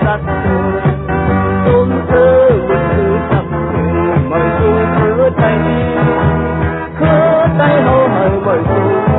sắt tôm thơ một sự tập thuyền mời xuống khứa tay hô hời mời xuống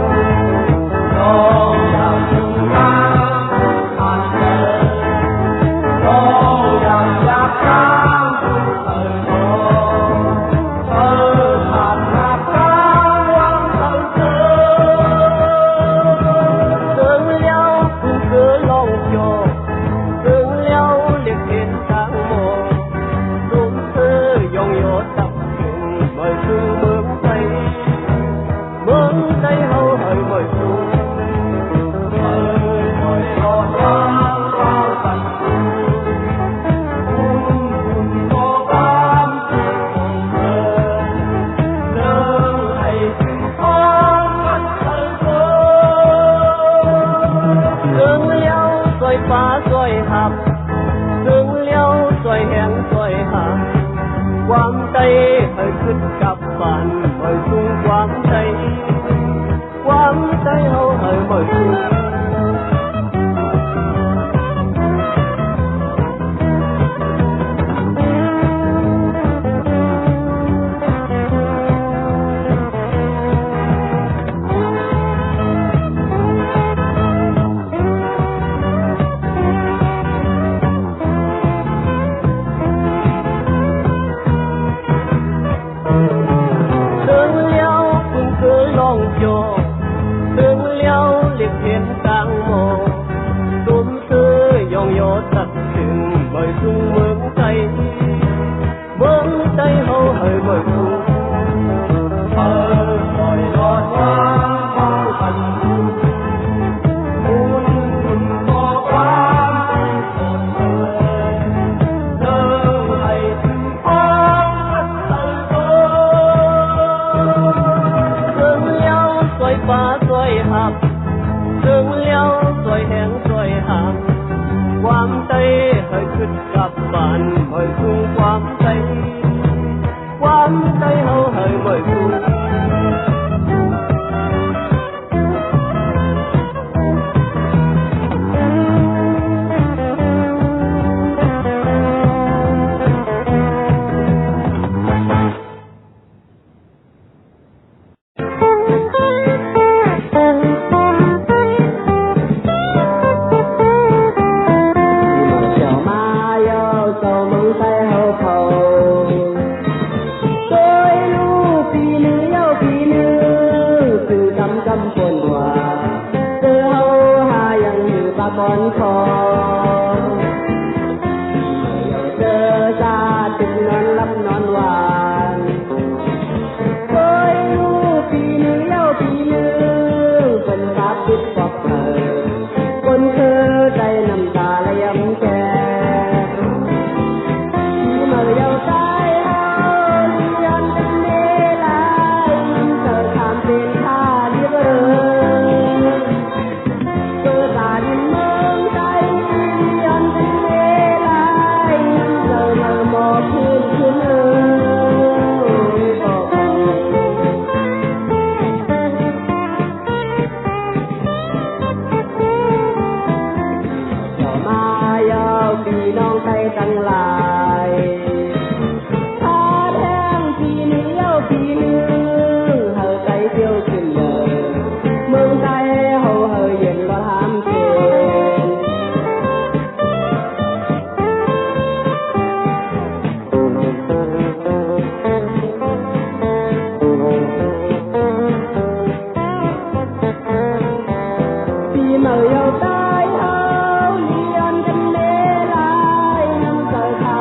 mời yêu tới âu đi anh tình lê lại năm giờ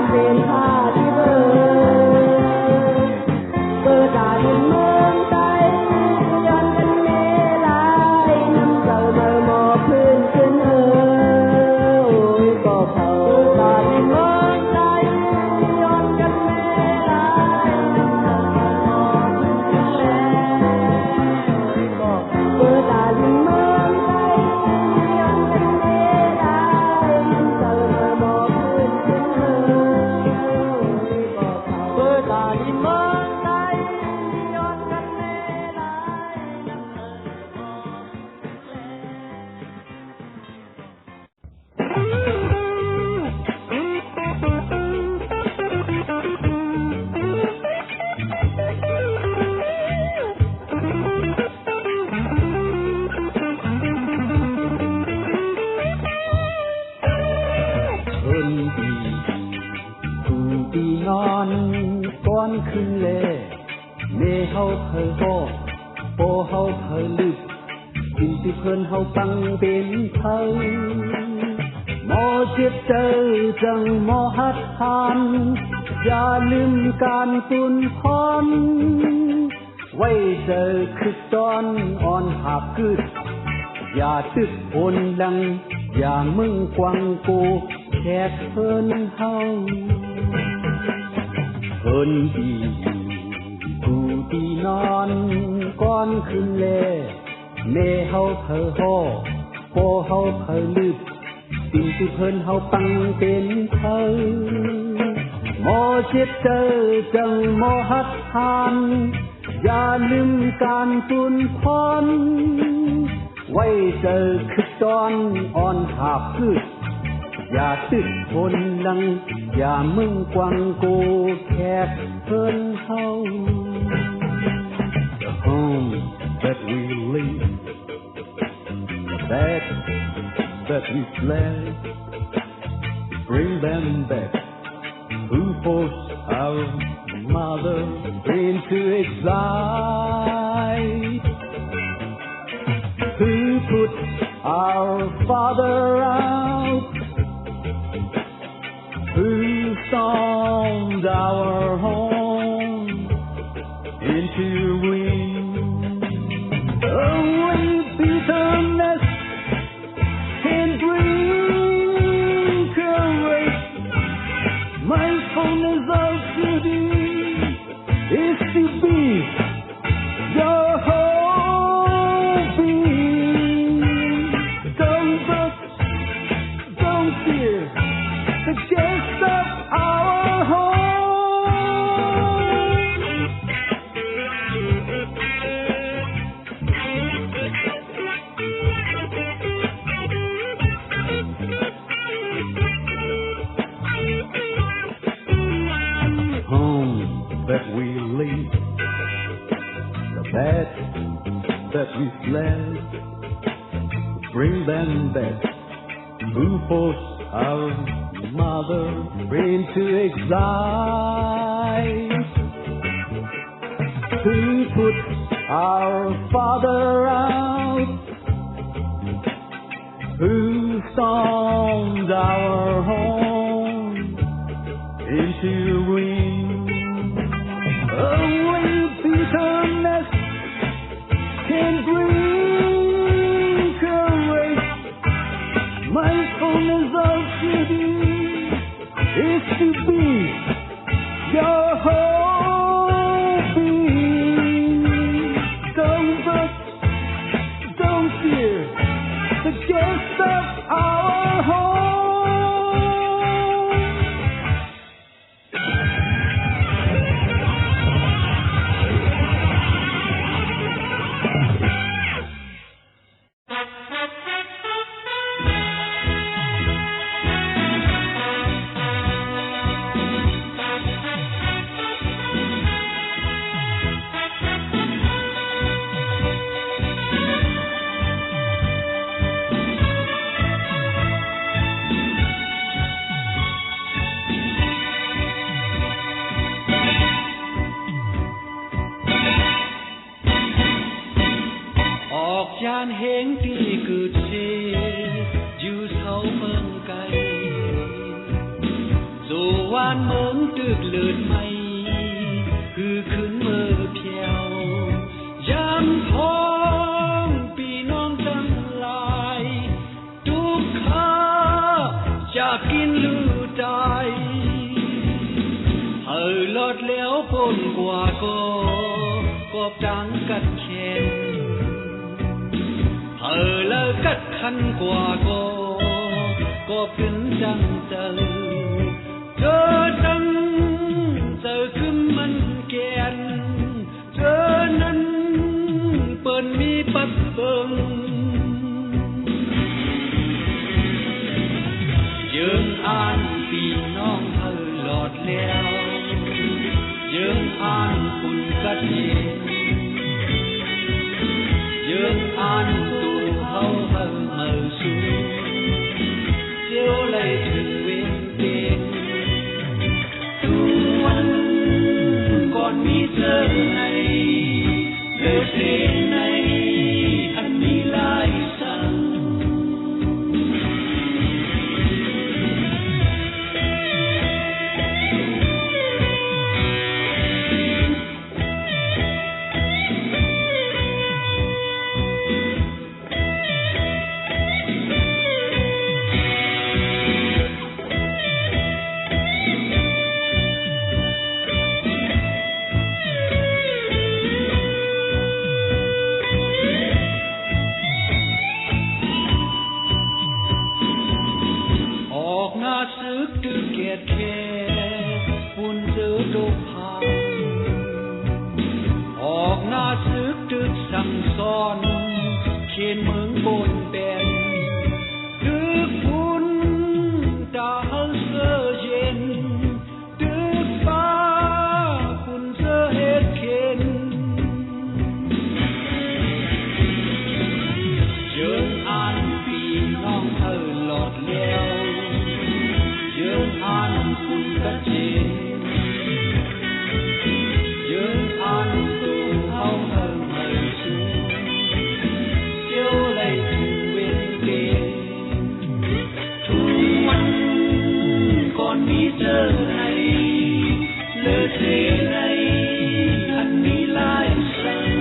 เพิ่นดีผู้ดีนอนก่อนขึ้นแลแม่เฮาเพิ่นบ่พ่อเฮาเพิ่นลึกสิ่งที่เพิ่นเฮาฟังเป็นไผหมอเจ็บเจอจังหมอหัดหานอย่าลืมการปุนพรไว้เจอคือตอนอ่อนหาบกึดอย่าตึกโอนดังอย่ามึงกวังกูแขกเพิ่นเฮาเพิ่นดีผู้ดีนอนก่อนขึ้นแลแม่เฮาเผลอฮ้อพ่อเฮาเผลอลึกสิ่งที่เพิ่นเฮาปังเป็นไผหมอเจ็บเจอจังหมอหัดหานอย่าลืมการตุนพรไว้เจอคือตอนอ่อนหาบพืชอย่าตึกคนลังอย่ามึงกวังกูแขกเพิ่นเฮา The home that we live the bed that we slept bring them back who forced our mother into exile who put our father out who stormed our home into ruin only bitterness can bring courage mindfulness of duty is to be your whole being don't look don't fear the guest of our home home that we leave the bed that we slept bring them back who forced our mother into exile who put our father out who stormed our home into ruin only bitterness can bring courage mindfulness of duty is to be your whole being don't look don't fear the guest of our homeยานเฮงที่กึดเดอยู่เสาเมืองไกลสู่วานเมืองตึกเลือดไม่คือขึ้นเมื่อเพียวยามท้องพี่น้องทั้งหลายทุกข้าจะกินลือใจเฮอลอดแล้วปนกว่าก็ดังกัดแขนlỡ cắt khăn quà có kính trăng chờ trăng giờ cứ mình kèn chờ năn bờn mi bắt bờn dương an vì non thơ lọt leo dương an phun cắt nhẹ dương an tu hâu hơ mờ xuống chiếu lệ thuyền quyến ตึกแก่แค่ปุ่นเจอโดกพังออกหน้าซึกตึกสั่งซ้อนเขนเมืองบนเป็นตึกปุ่นตาเสือเย็นตึกฟ้าปุ่นเสือเฮ็ดเข็นเยินอ่านปีน้องเธอหลอดเลี้ยวเยินอ่านปุ่นกระเจนเยินอ่านตูเฮาเธอไม่ชูเจียวเลยถึงเวนเกทุกวันก่อนมีเจอให้เลิศเสในอันมีลายสัง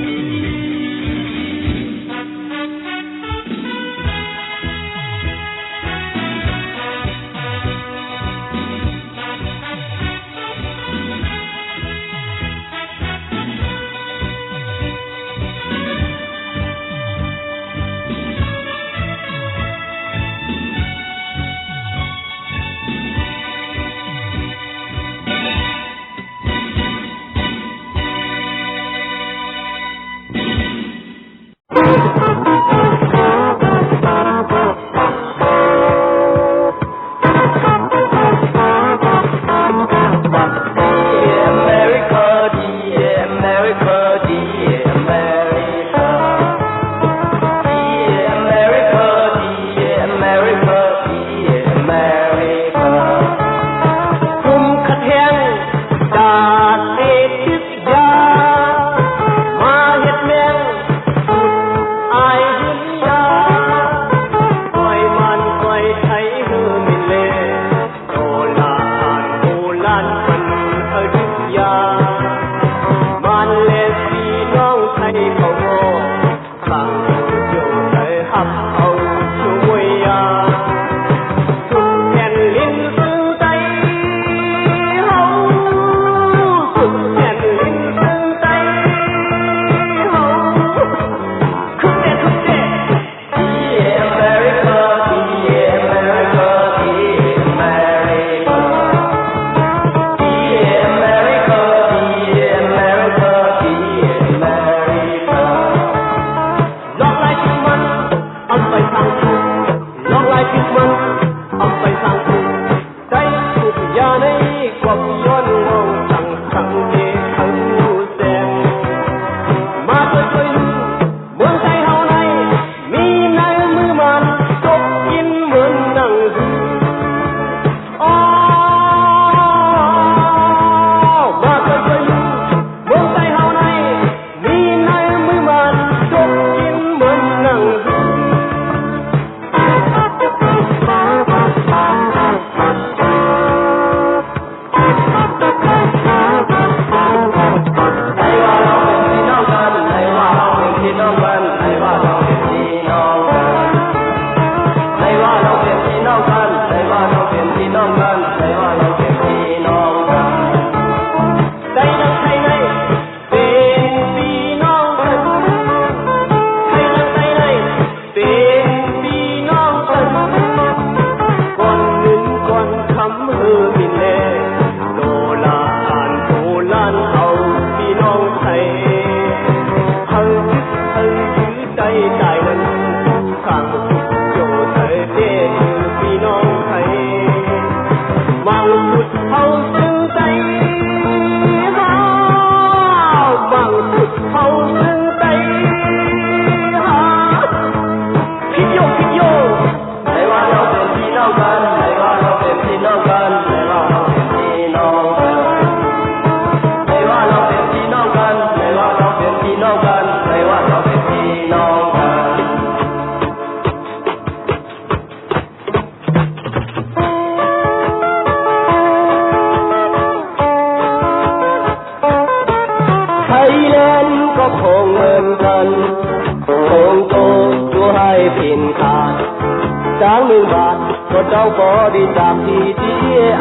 1 บาทก็เจ้าบริจาคที่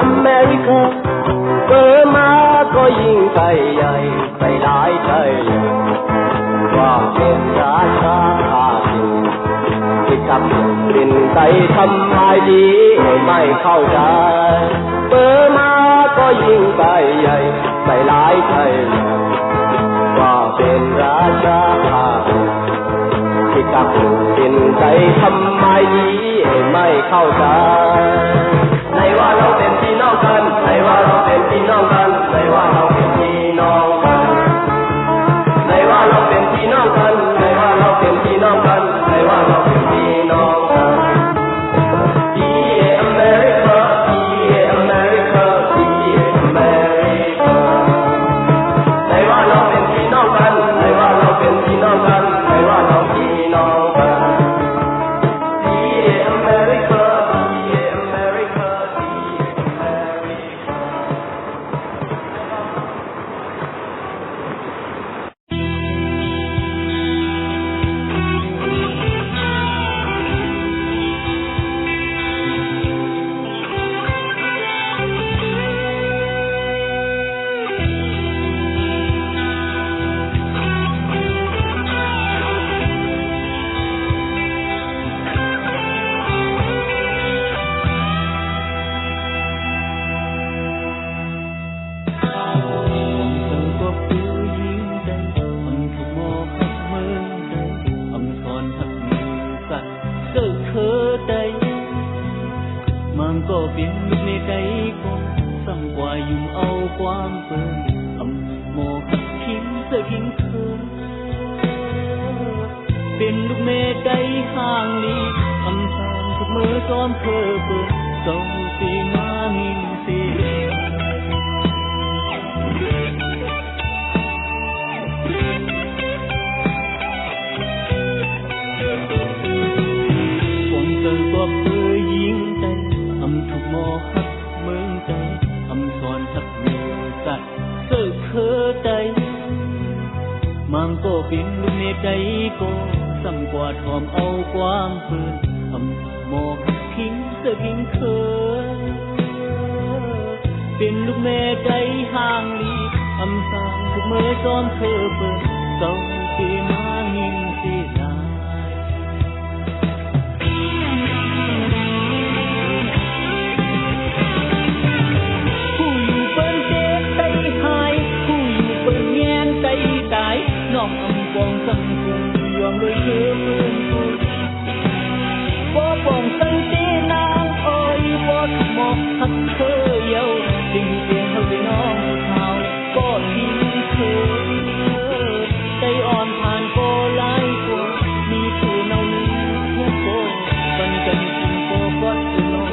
อเมริกาเกิดมาก็ยิ่งใจใหญ่ไปหลายใจว่าเป็นราชาอาชีที่ทำกลิ่นใจทำไมดีไม่เข้าใจ ยิ่งไปใหญ่ไปหลายไทยว่าเป็นราชาที่กับดินใจทำไมไม่เข้าใจในว่าเราเป็นพี่น้องกันในว่าเราเป็นพี่น้องกันในว่าเราเป็นพี่น้องกันในว่าเราเป็นพี่น้องกันในว่าเราเป็นพี่น้องกันในว่าเราเป็นพี่น้องกัน Yeah America Yeah America Yeah America ในว่าเราเป็นพี่น้องกันในว่าเราเป็นพี่น้องกันในว่าเราพี่น้องกัน Yeah America Yeah America Yeahมันก็เปลี่ยนลุกในใจก็สั่งกว่าอยู่เอาความเปิดโมหักทิ้งเสื้อทิ้งเธอเป็นลูกเมใจห่างลีทำแทนทุกมือซ้อมเธอเปิดเศร้าสีมามินสีคงเจอก็เพื่อยิงใจทุกโมหักเมืองใจสอนทักมือสัตว์เสื้อเธอใจมันก็เป็นลูกเนใจก็ซ้ำกว่าทอมเอาความเพื่อนโมหักทิ้งเสื้อทิ้งเธอเป็นลูกเมใจห่างลีสร้างทุกเมื่อซ้อมเธอเปิดเศร้าสีมาหินสีลายน้องปองสังคุงยอมเลยเธอเพื่อนบ่ปองสังเจนางโอ้ยบ่ทุกหมอกหักเธอเยาสิ่งเดียวเท่าที่น้องข่าวก็ทิ้งเธอใจอ่อนผ่านก็หลายกว่ามีเธอเนาหนึ่งหัวโกปันกันจริงก็วัดโลก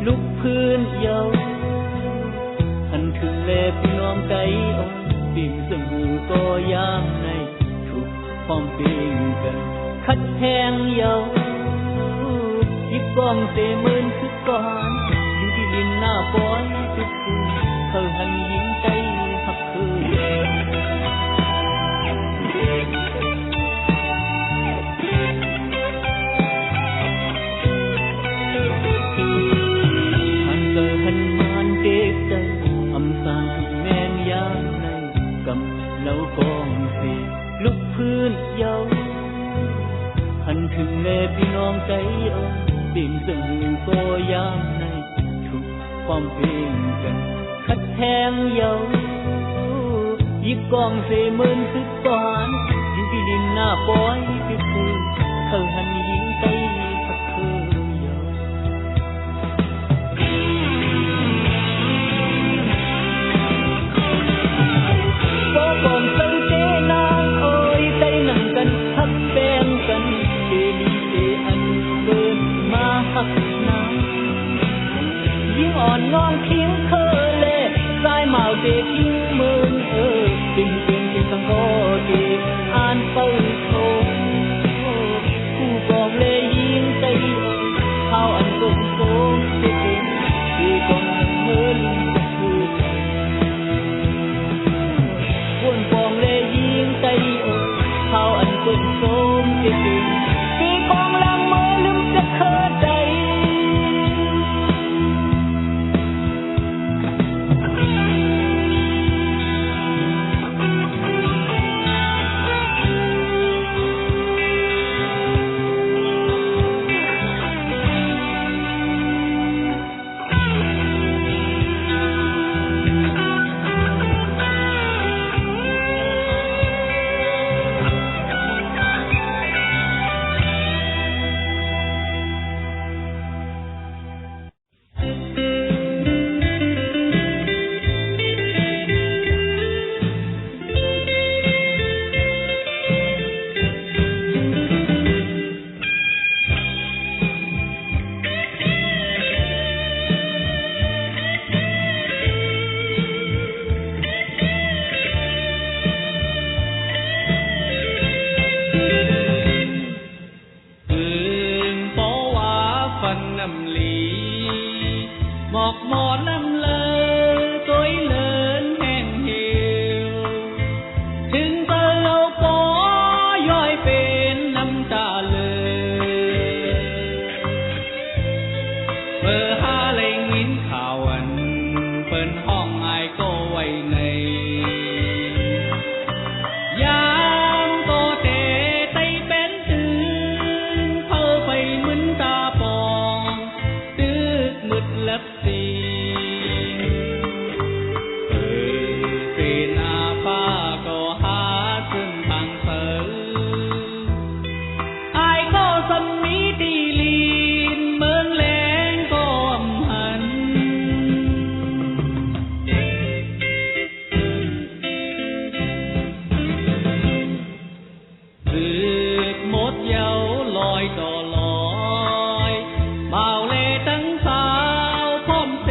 ลุกพื้นเยาหันถึงแลพี่น้องใจอ่อนปิ่มสมือก็ยามในทุกความเปลี่ยนกันคัดแทงเยายิบกองเสมือนคือก่อนอยู่ที่ดินหน้าปอยทุกคืนเธอหันยิ้มใจหักคืนลุกพื้นเยาหันถึงแม่พี่น้องใจอ่อนปิ่มซึ่งก็ยามในทุกความเปลี่ยนกันคัดแทงเยายิบกองเสมือนสุดก่อนอยู่ที่ดินหน้าปอยที่คืนเธอหันยิงใจพักคืนเยาก็กองสังเจนางโอ้ยใจนั่งกันทักแป้งกันเจลีเจอันเดินมาหักน้ำยิ่ง ngon ngon tiếng thơ lệ dài màu để kinh mơn tình tình tình thằng có thì an phơi thô khu vòng lệ yên tây thao ăn cơm số thì còn mơn buồn vòng lệ yên tây thao ăn cơm số thì con lang mơ lưng chất khờ đầy bao lệ tấn sao phong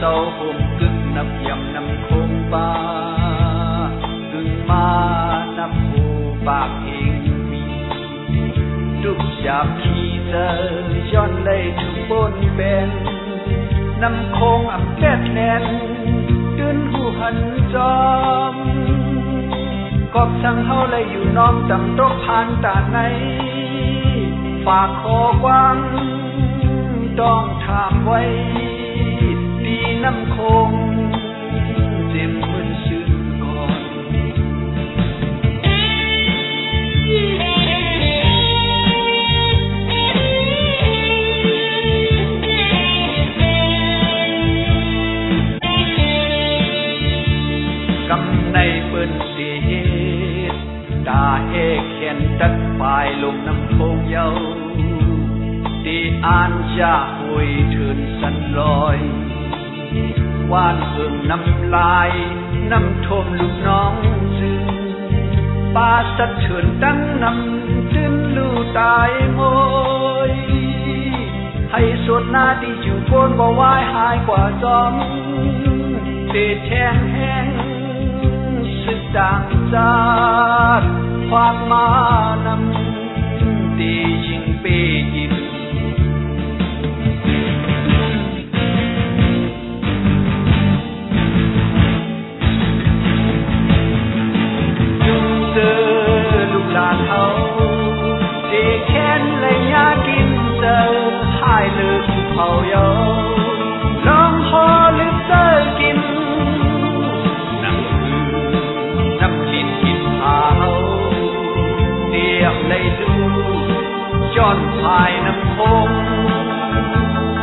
เศร้าผมกึ่งนับยำนำคงป่ากึ่งมานับหูปากเองมีทุกอยากขี่เจอย้อนเลยทุกบนเป็นนำคงอับแดดแน่นดืนหูหันจอมกอบสั่งเฮาเลยอยู่น้อมจำตกผ่านตาไหนฝากคอกวางต้องถามไว้ดีน้ำคงเจ็บเหมือนชื่นก่อนกำในเปิ้นเสียตาเอกเขียนตัดปลายลงน้ำโคงเยาตีอ่านจะหุยถืนสันลอยหวานเอิงน้ำลายน้ำท่วมลูกน้องจึงปาสัดเฉินตั้งน้ำจึนลูตายโมยให้สวดหน้าที่อยู่โกนบ่วายหายกว่าจอมเตะแช่งแห้งสึกด่างจาดความมานำตียิงเปยินจุงเจอลูกหลานเขาเจแค้นเลยยากินเจอหายเลิกเผาเยาน้องพอลึกเจอกินน้ำกินกินเผาเดียวเลยดูย้อนภายน้ำคง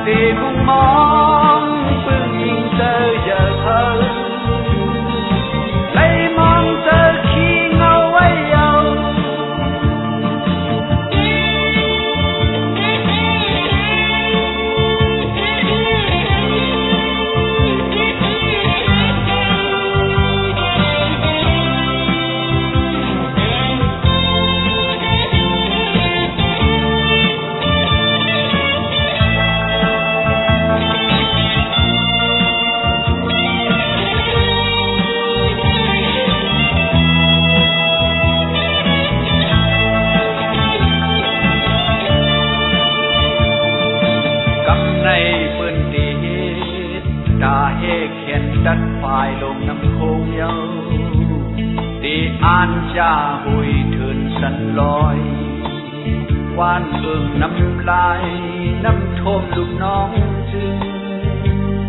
ตีบุ้งมองปึ้งยิงเจอเยอะเธอเลยมองเจอขี้เงาไว้เยาตาเอกเขียนดัดปลายลงน้ำโคงเยาตีอ่านจะหุยถืนสันลอยหวานเอิงน้ำลายน้ำท่วมลูกน้องจึง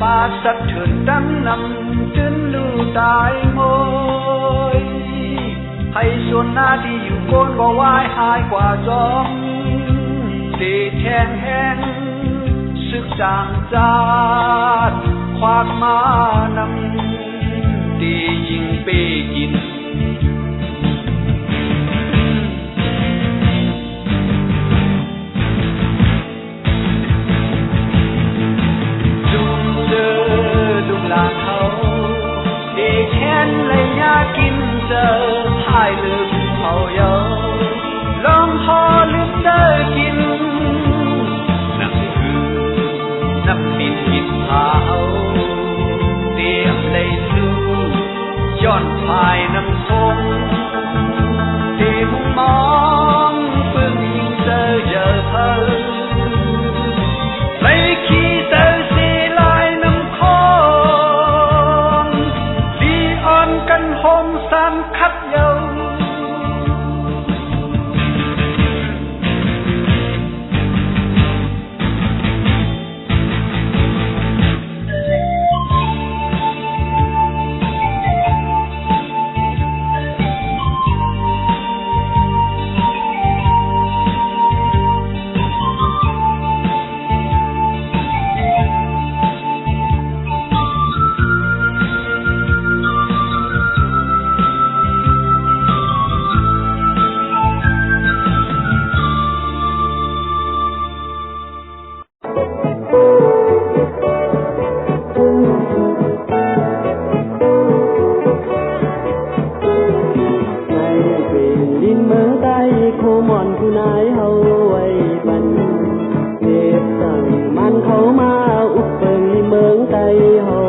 ปาสัดเถินดังน้ำจึนลูตายโมยให้ส่วนหน้าที่อยู่โกนบ่วายหายกว่าจอมตีแช่งแห้งสึกจางจาดควักมานำตียิงเปกินจุงเจอลูกหลานเขาเด็กแค้นเลยยากินเจอหายเลิกเผาเยาลองพอลึกเจอกินน้ำมินกินเผาเตรียมเลยสู้ย้อนภายน้ำคงที่มุงมองปึ้งยิงเจอเยอะเธอเลยขี่เจอสีลายน้ำคงลีอ่อนกันโฮมสันคัดเยาเฮา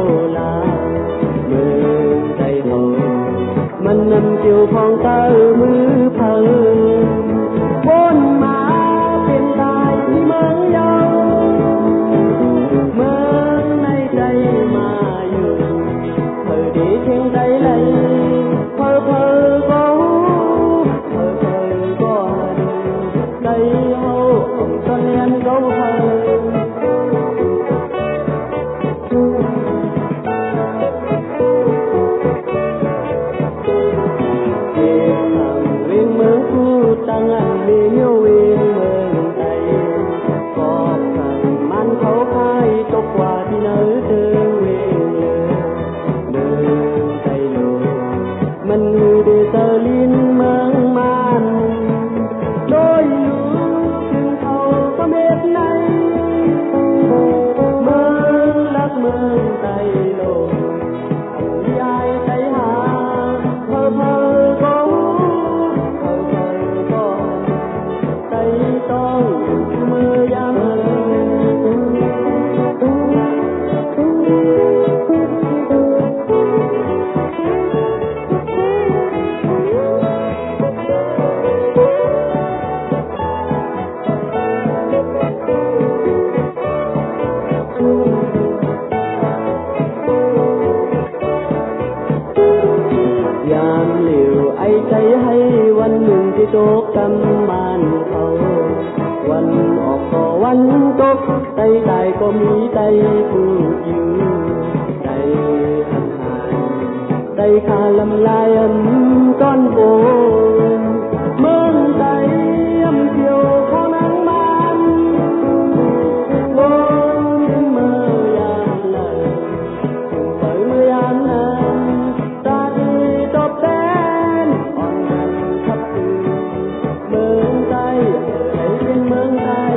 ตกไตตายก็มีไตพูดอยู่ไตหันหายไตขาลำลายก้อนโบเมืองไตเที่ยวขอนังมันโบเมื่อยามนั้นเปิดเมื่อยามนั้นตาดีตบแทนอ่อนหันทับคืนเมืองไตเป็นเมืองไทย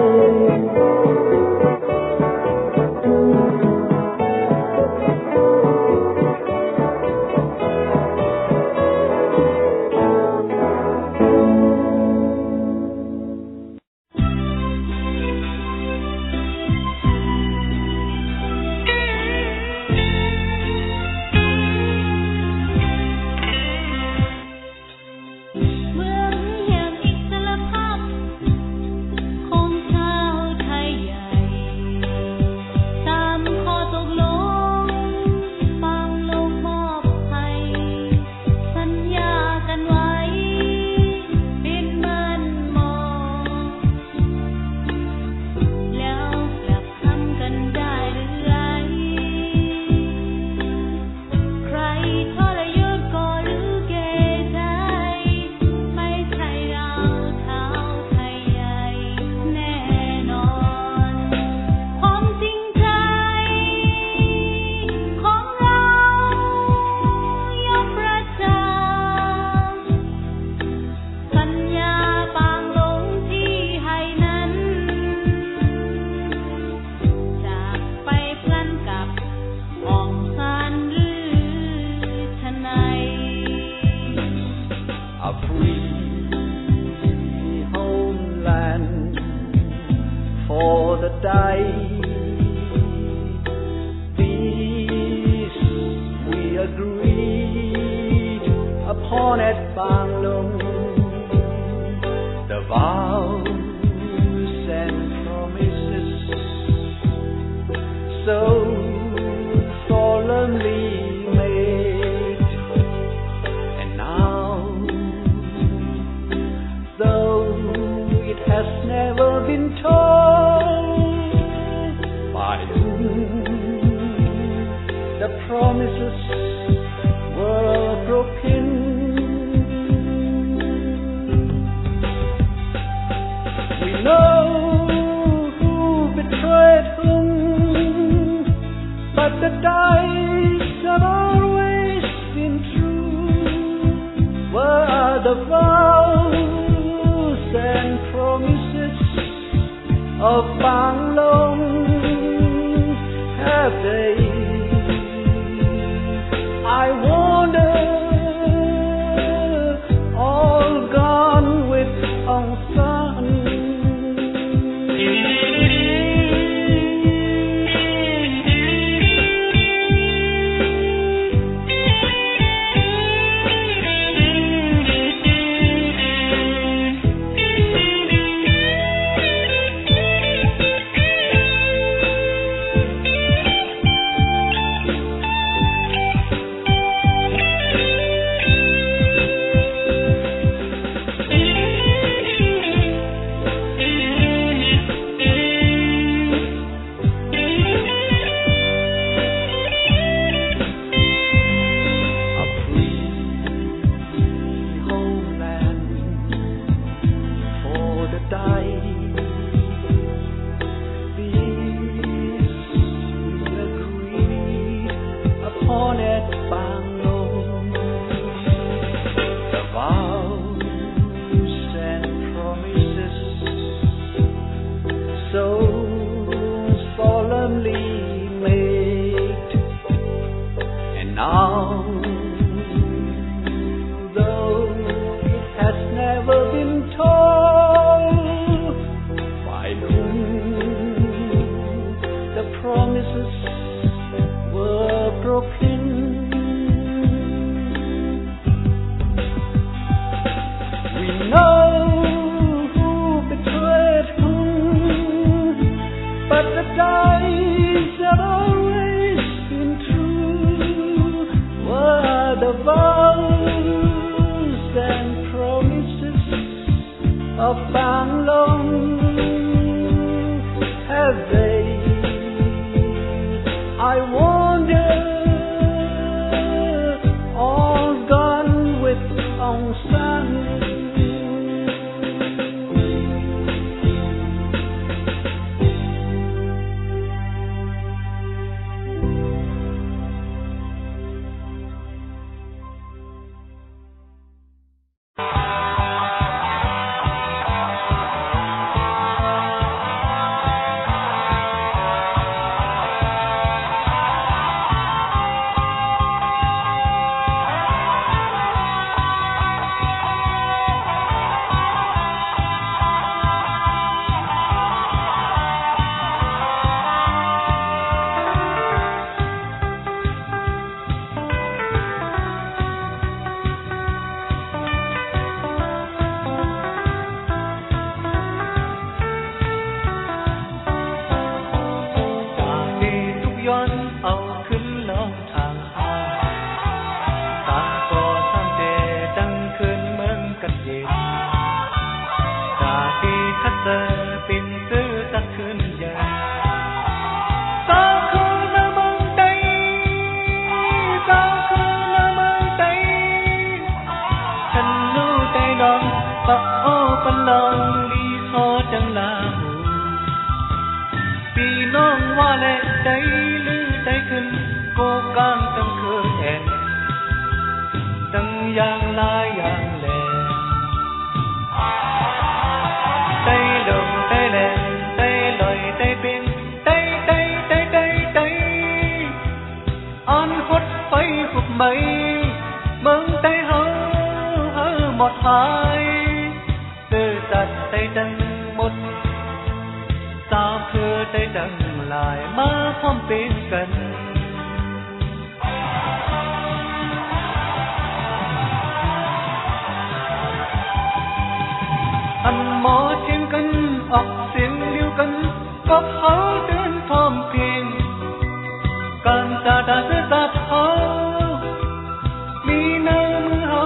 ว่าแลใจลือใจขึ้นโกกางตั้งคือแอนตั้งอย่างลายอย่างแลใจลงใจแลใจลอยใจเป็นใจใจใจใจใจอ่อนหดไฟหุบไหมเมืองใจเฮาหมดหายซื่อสัตย์ใจดังหมดสาวคือใจดังลายมาพร้อมเป็นกันอันหมอเทียงกันออกเสียงเดียวกันก็เขาเดินพร้อมเพรียงการจะด่าเสื้อสัตว์เขามีหน้ามือเฮา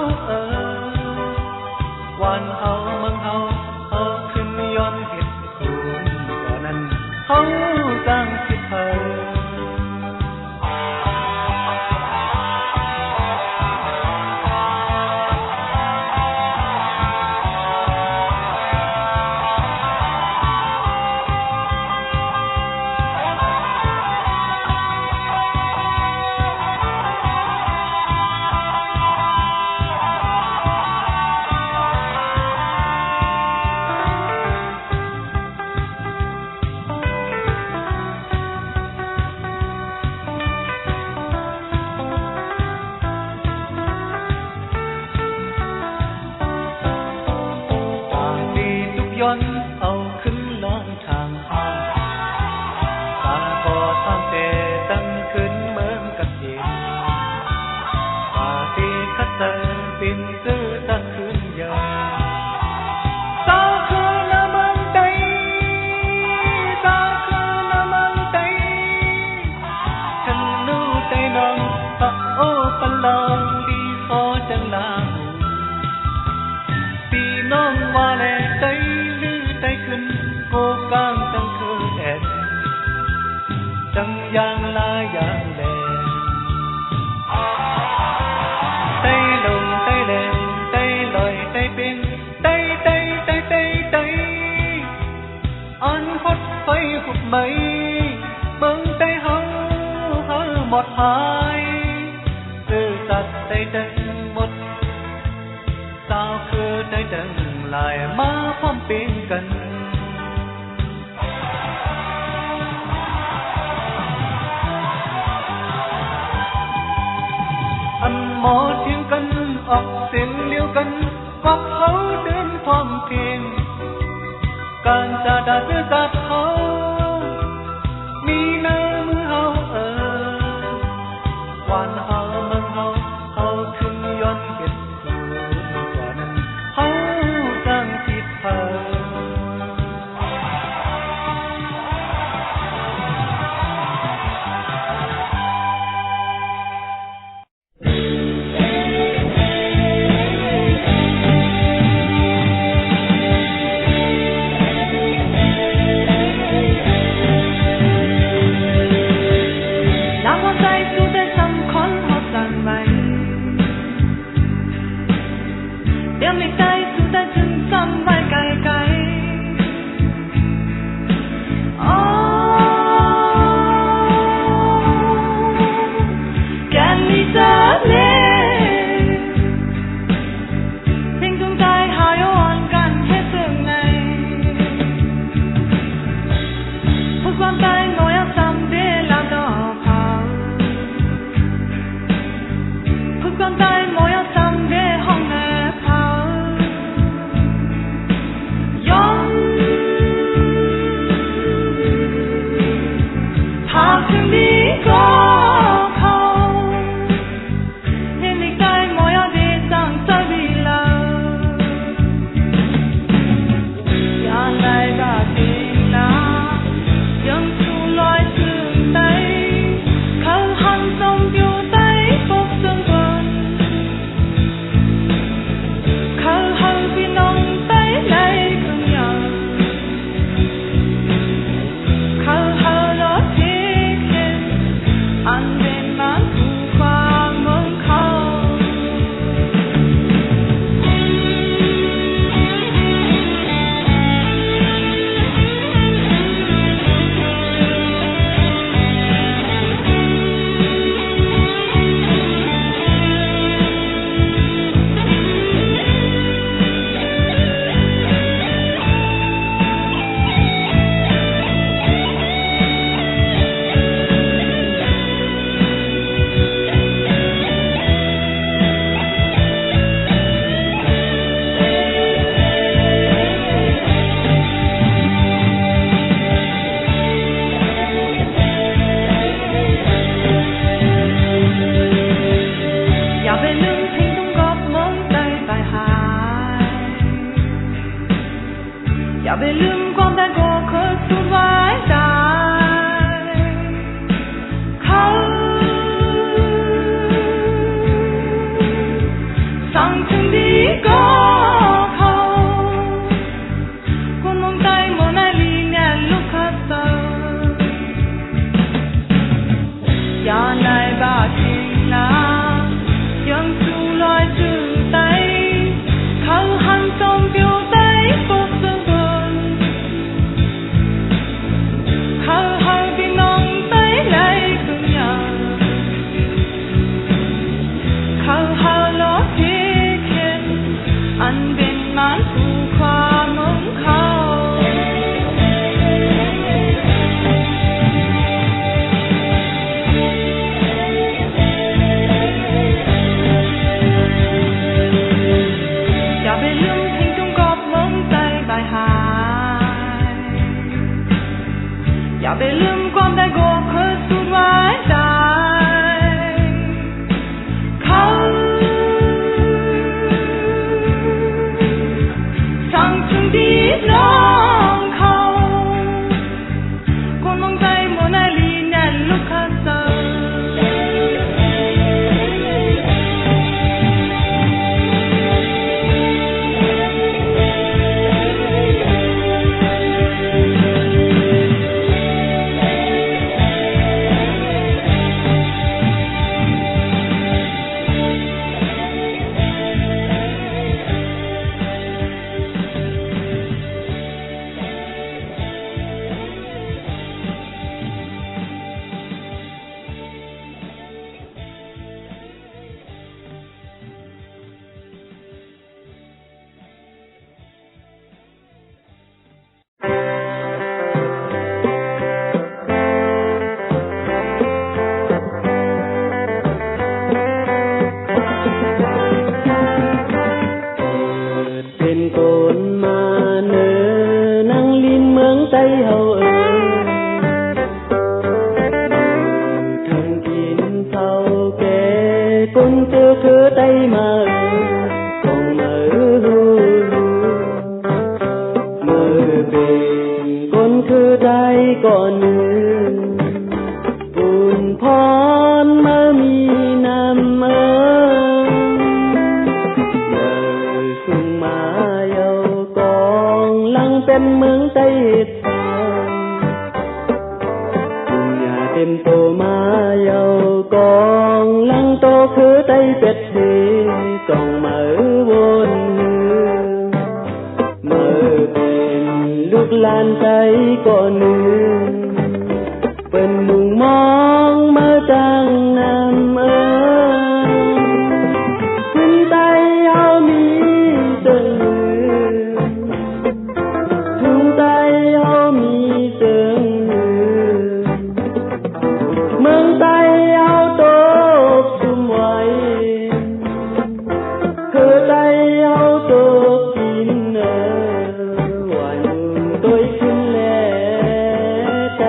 วันเฮาเมืองเฮาขึ้นย้อนเหตุคุณกว่านั้นเฮาสร้างสิเธอย้อนเอาขึ้นลองทางห้างตาก็ทำแต่ตั้งขึ้นเมืองกับเองตาที่คัดเติมปินซื้อตั้งขึ้นยาตาคือน้ำมันใจตาคือน้ำมันใจฉันรู้ใจน้องปะโอ้ปะลองดีพอจังลาพี่น้องว่าแลใจใจขึ้นโกกางตั้งคือแอนจังอย่างลาอย่างแลใจลงใจแลใจลอยใจเป็นใจใจใจใจใจอ่อนหดไฟหุบไหมเมืองใจเฮาหมดหายซื่อสัตย์ใจดังหมดสาวคือใจดังลายมาพร้อมเป็นกันอันหมอเทียงกันออกเสียงเดียวกันก็เขาเดินความเพียงการจะด่าเสื้อสัตว์เขามีหน้ามือเฮาวันเฮาเมืองเฮาขึ้นย้อนเหตุคุณกว่านั้นเฮาสร้างสิเธอ ความได้โกเคยสุดไว้ได้เขาสั่งถึงดีน้องเขาคนมองใจโมนาลีนันลูกค้าเซอเป็นคนมาเนอนั่งลินเมืองใจเฮาทั้งกินเท่าแก่คนเจอคือใจมาส่งมาเมื่อเป็นคนคือใจก่อนหนึ่งอุ่นพรมามีน้ำขึ้นมาเยาวกองลังเป็นเมืองใจทองคุณอย่าเต็มโตมาเยาวกองลังโตคือใจเป็ดเฮส่องมาวนเมื่อเป็นลูกหลานใจก่อนหนึ่งเป็นมุงมองมาจังน้ำขึ้นใจเอามีถึงใจเอามีถึงเมืองใจเอาโตชุ่มไว้คือใจเอาโตกินวันตัวขึ้นแล้วใจ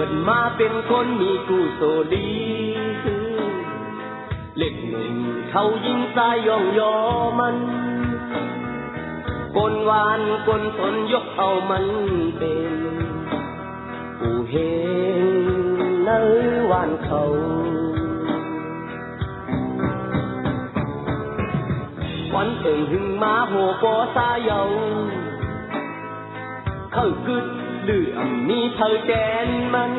กิดมาเป็นคนมีกุศลดีเล็กหนึ่งเขายิงตายย่องยอมันกลหวานกลสนยกเอามันเป็นผู้เห็นในวานเขาวันเอิงหึงมาโหปอสายเยาเขากึดเดือมมีเธอแดนมัน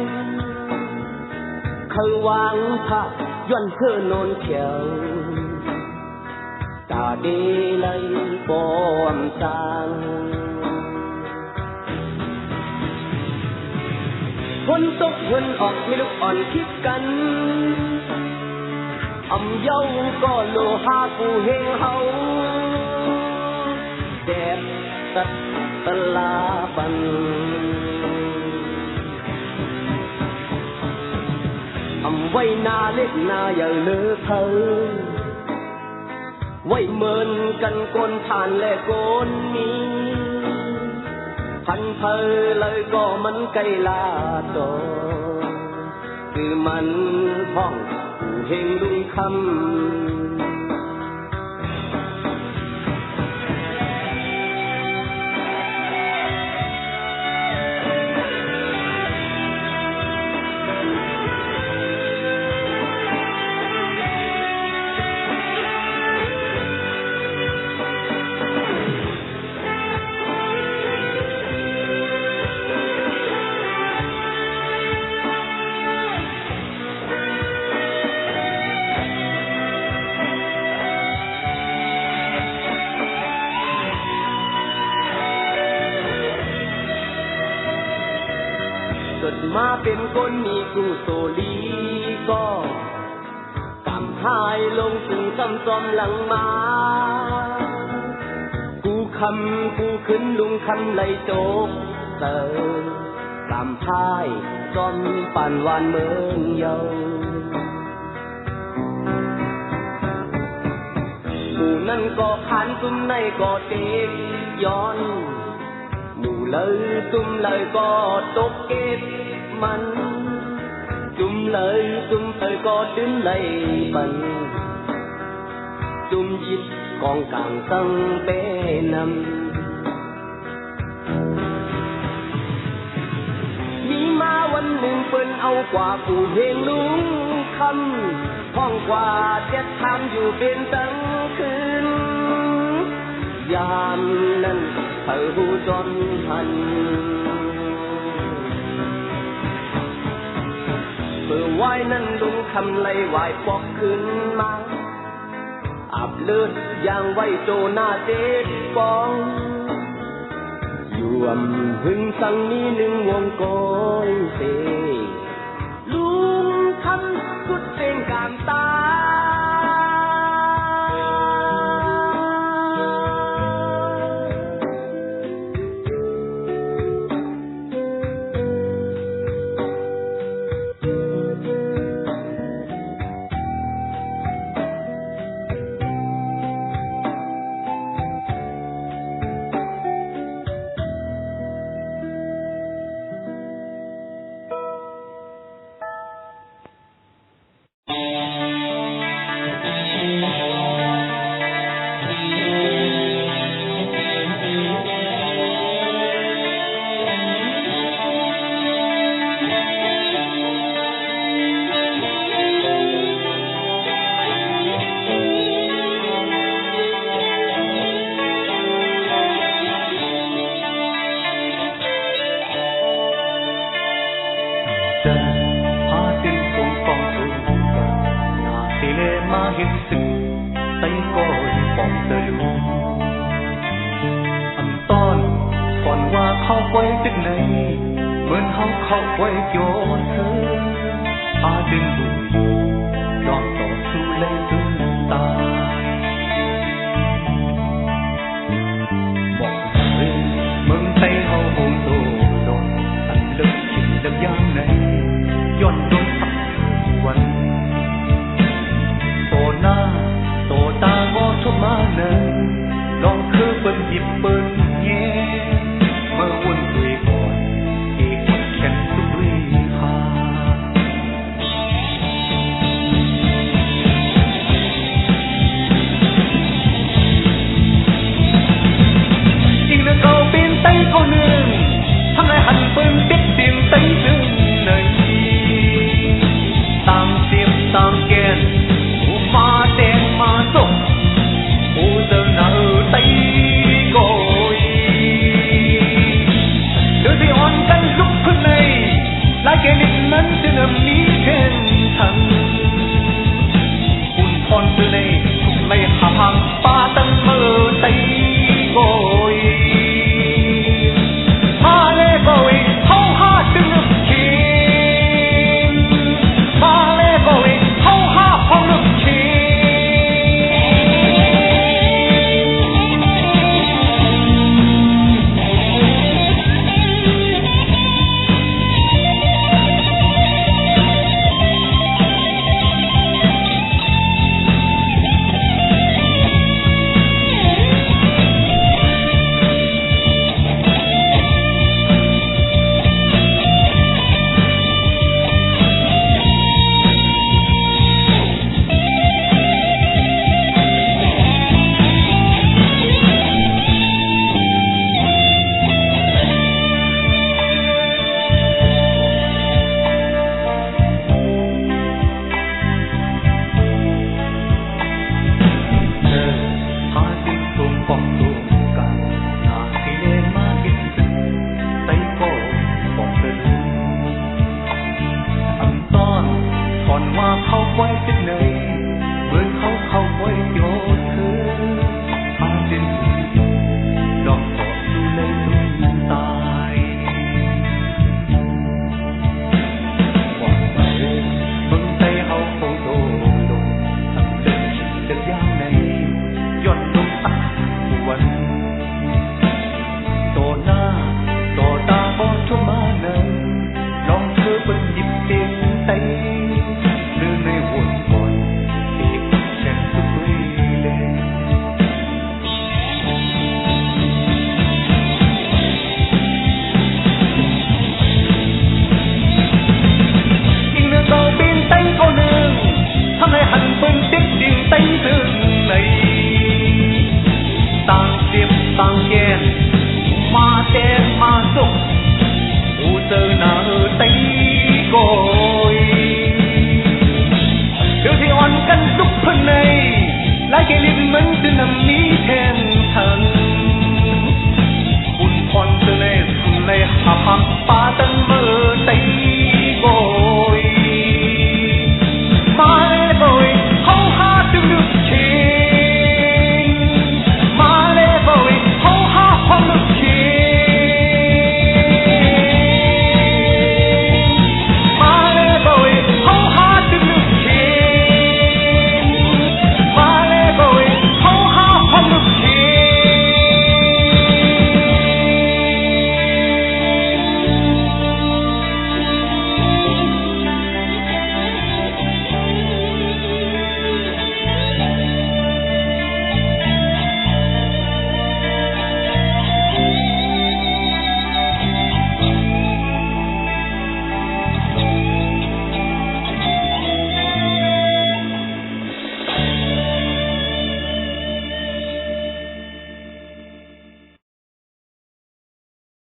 เขาวางผักย้อนเธอนอนเขียวตาเดลัยปอมจางคนตกคนออกไม่ลุกอ่อนคิดกันอำเย้าก็โลหากูเฮงเฮาแดดตัดตลาบันอำไว้นาเล็กนาอย่าเลือเธอไว้เมินกันโกนผ่านและโกนมีพันเพอเลยก็มันไกลลาโตคือมันห้องผู้เฮงลุงคำเกิดมาเป็นคนมีกุศลีก็กำหายลงถึงซ้ำซ้อมหลังมากูคำกูขึ้นลุงคำไหลโจกเตอกำพายซ้อมปั่นวานเมืองเยาหมู่นั่นก็ขันตุ้มในก็เด็กย้อนหมู่เลยตุ้มเลยก็ตกเก็บมันจุ่มเลยจุ่มเธอก็ดึงเลยปันจุ่มยิดกองกลางตั้งเป้นำมีมาวันหนึ่งเปิ้นเอากว่าผู้เฮงลุงคำห้องกว่าเจ็ดทำอยู่เป็นตั้งคืนยามนั้นเธอหูจนหันเมื่อไหวนั้นลุงคำไล่ไหวปอกขึ้นมาอาบเลือดอย่างไว้โจหน้าเด็กปองอยู่อำหึงสั่งมีหนึ่งวงกอยเสลุงคำสุดเสียงกามตาเมื่อวุ่นด้วยก่อนอีกแค่สุดวิหา bên tiếp tìm tay rừng này tang tiệp tang kèn ma đen ma rộng giờ nở tay gọi đưa thì hoàn cảnh lúc phút này lại kể lịch nắn trên âm lý trên thằng con từ này cùng này hạ hàng ba tầng mơ tay gọi ma lê gọi hâu ha từng ngực chín ma lê gọi hâu ha phong ngực chín Hãy subscribe cho kênh Ghiền Mì Gõ để không bỏ lỡ những video hấp dẫn